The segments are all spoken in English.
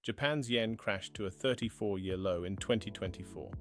Japan's yen crashed to a 34-year low in 2024.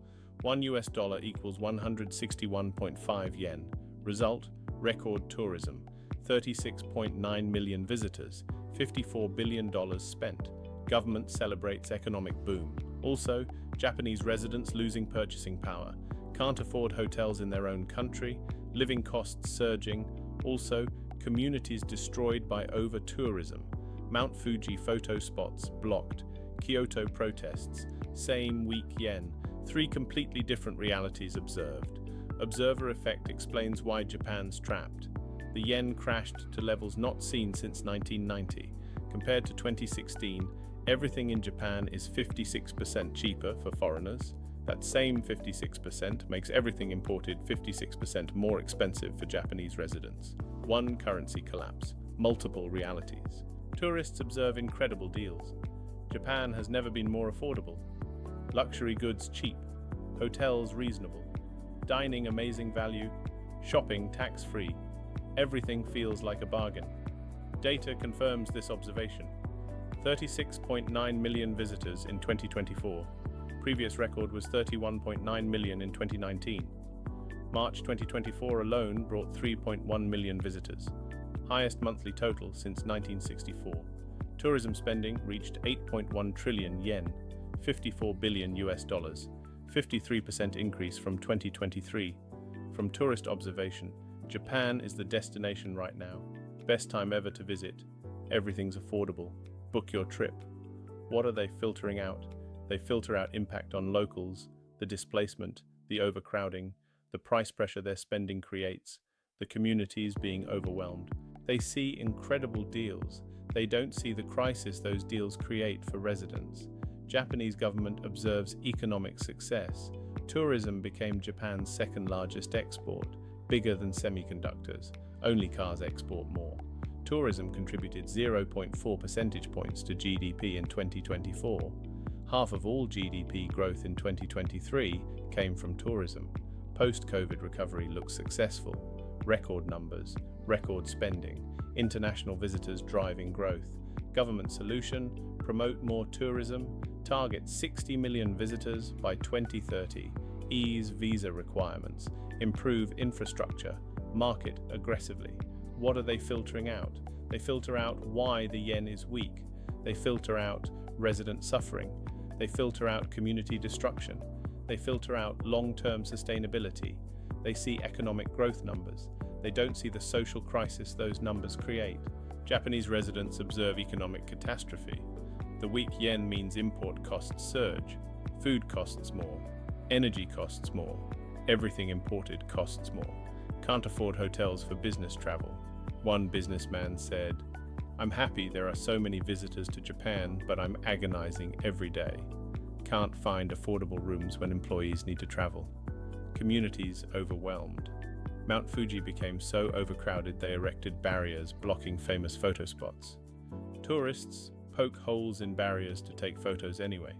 $1 equals 161.5 yen. Result: record tourism. 36.9 million visitors. $54 billion spent. Government celebrates economic boom. Also, Japanese residents losing purchasing power. Can't afford hotels in their own country. Living costs surging. Also, communities destroyed by over-tourism. Mount Fuji photo spots blocked. Kyoto protests. Same weak yen. Three completely different realities observed. Observer effect explains why Japan's trapped. The yen crashed to levels not seen since 1990. Compared to 2016, everything in Japan is 56% cheaper for foreigners. That same 56% makes everything imported 56% more expensive for Japanese residents. One currency collapse, multiple realities. Tourists observe incredible deals. Japan has never been more affordable. Luxury goods cheap, hotels reasonable, dining amazing value, shopping tax-free. Everything feels like a bargain. Data confirms this observation. 36.9 million visitors in 2024. Previous record was 31.9 million in 2019. March 2024 alone brought 3.1 million visitors, highest monthly total since 1964. Tourism spending reached 8.1 trillion yen, $54 billion, 53% increase from 2023. From tourist observation, Japan is the destination right now. Best time ever to visit. Everything's affordable. Book your trip. What are they filtering out? They filter out impact on locals, the displacement, the overcrowding, the price pressure their spending creates, the communities being overwhelmed. They see incredible deals. They don't see the crisis those deals create for residents. Japanese government observes economic success. Tourism became Japan's second largest export, bigger than semiconductors. Only cars export more. Tourism contributed 0.4 percentage points to GDP in 2024. Half of all GDP growth in 2023 came from tourism. Post-COVID recovery looks successful. Record numbers, record spending, international visitors driving growth. Government solution: promote more tourism, target 60 million visitors by 2030, ease visa requirements, improve infrastructure, market aggressively. What are they filtering out? They filter out why the yen is weak. They filter out resident suffering. They filter out community destruction. They filter out long-term sustainability. They see economic growth numbers. They don't see the social crisis those numbers create. Japanese residents observe economic catastrophe. The weak yen means import costs surge. Food costs more. Energy costs more. Everything imported costs more. Can't afford hotels for business travel. One businessman said, "I'm happy there are so many visitors to Japan, but I'm agonizing every day. Can't find affordable rooms when employees need to travel." Communities overwhelmed. Mount Fuji became so overcrowded they erected barriers blocking famous photo spots. Tourists poke holes in barriers to take photos anyway.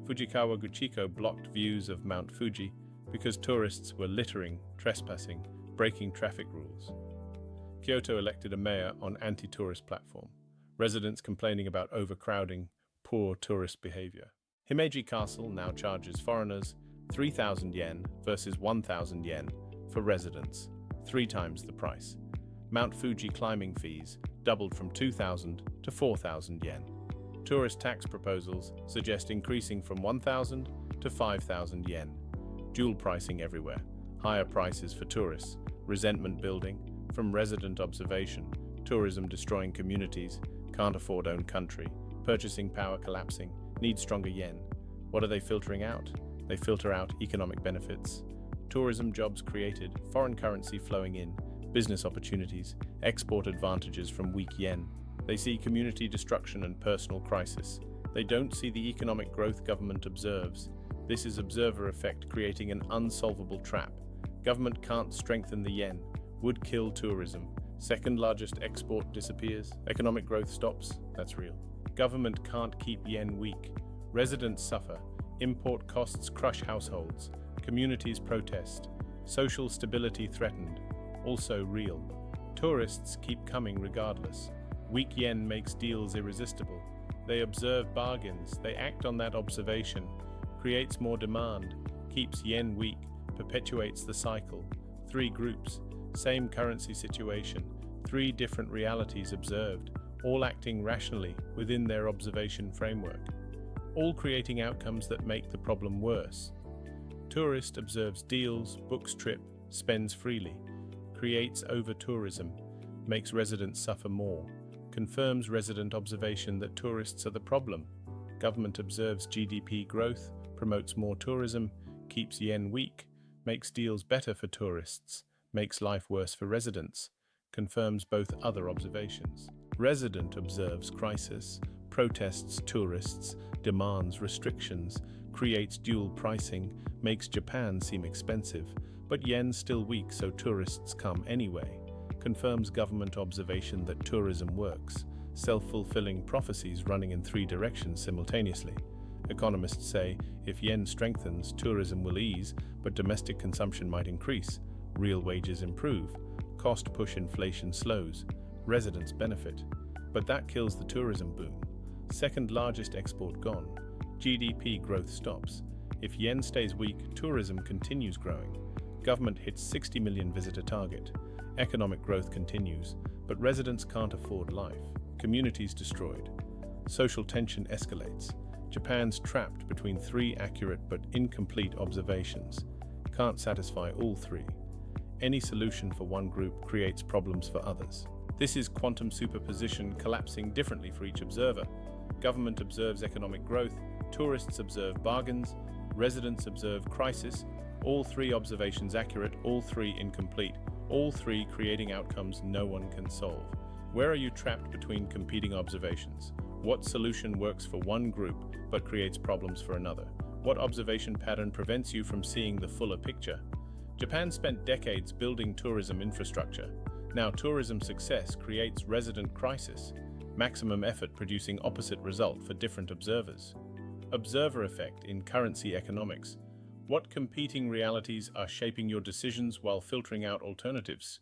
Fujikawa Guchiko blocked views of Mount Fuji because tourists were littering, trespassing, breaking traffic rules. Kyoto elected a mayor on anti-tourist platform. Residents complaining about overcrowding, poor tourist behavior. Himeji Castle now charges foreigners 3,000 yen versus 1,000 yen for residents, 3 times the price. Mount Fuji climbing fees doubled from 2,000 to 4,000 yen. Tourist tax proposals suggest increasing from 1,000 to 5,000 yen. Dual pricing everywhere. Higher prices for tourists. Resentment building. From resident observation. Tourism destroying communities. Can't afford own country. Purchasing power collapsing. Need stronger yen. What are they filtering out? They filter out economic benefits. Tourism jobs created. Foreign currency flowing in. Business opportunities. Export advantages from weak yen. They see community destruction and personal crisis. They don't see the economic growth government observes. This is observer effect creating an unsolvable trap. Government can't strengthen the yen. Would kill tourism. Second largest export disappears. Economic growth stops. That's real. Government can't keep yen weak. Residents suffer. Import costs crush households. Communities protest. Social stability threatened. Also real. Tourists keep coming regardless. Weak yen makes deals irresistible. They observe bargains, they act on that observation, creates more demand, keeps yen weak, perpetuates the cycle. 3 groups, same currency situation, 3 different realities observed, all acting rationally within their observation framework, all creating outcomes that make the problem worse. Tourist observes deals, books trip, spends freely, creates over-tourism, makes residents suffer more, confirms resident observation that tourists are the problem. Government observes GDP growth, promotes more tourism, keeps yen weak, makes deals better for tourists, makes life worse for residents, confirms both other observations. Resident observes crisis, protests tourists, demands restrictions, creates dual pricing, makes Japan seem expensive, but yen still weak so tourists come anyway, confirms government observation that tourism works, self-fulfilling prophecies running in 3 directions simultaneously. Economists say if yen strengthens, tourism will ease, but domestic consumption might increase, real wages improve, cost push inflation slows, residents benefit. But that kills the tourism boom. Second largest export gone. GDP growth stops. If yen stays weak, tourism continues growing. Government hits 60 million visitor target. Economic growth continues, but residents can't afford life. Communities destroyed. Social tension escalates. Japan's trapped between 3 accurate but incomplete observations. Can't satisfy all 3. Any solution for one group creates problems for others. This is quantum superposition collapsing differently for each observer. Government observes economic growth, tourists observe bargains, residents observe crisis, all 3 observations accurate, all 3 incomplete, all 3 creating outcomes no one can solve. Where are you trapped between competing observations? What solution works for one group but creates problems for another? What observation pattern prevents you from seeing the fuller picture? Japan spent decades building tourism infrastructure. Now tourism success creates resident crisis, maximum effort producing opposite result for different observers. Observer effect in currency economics. What competing realities are shaping your decisions while filtering out alternatives?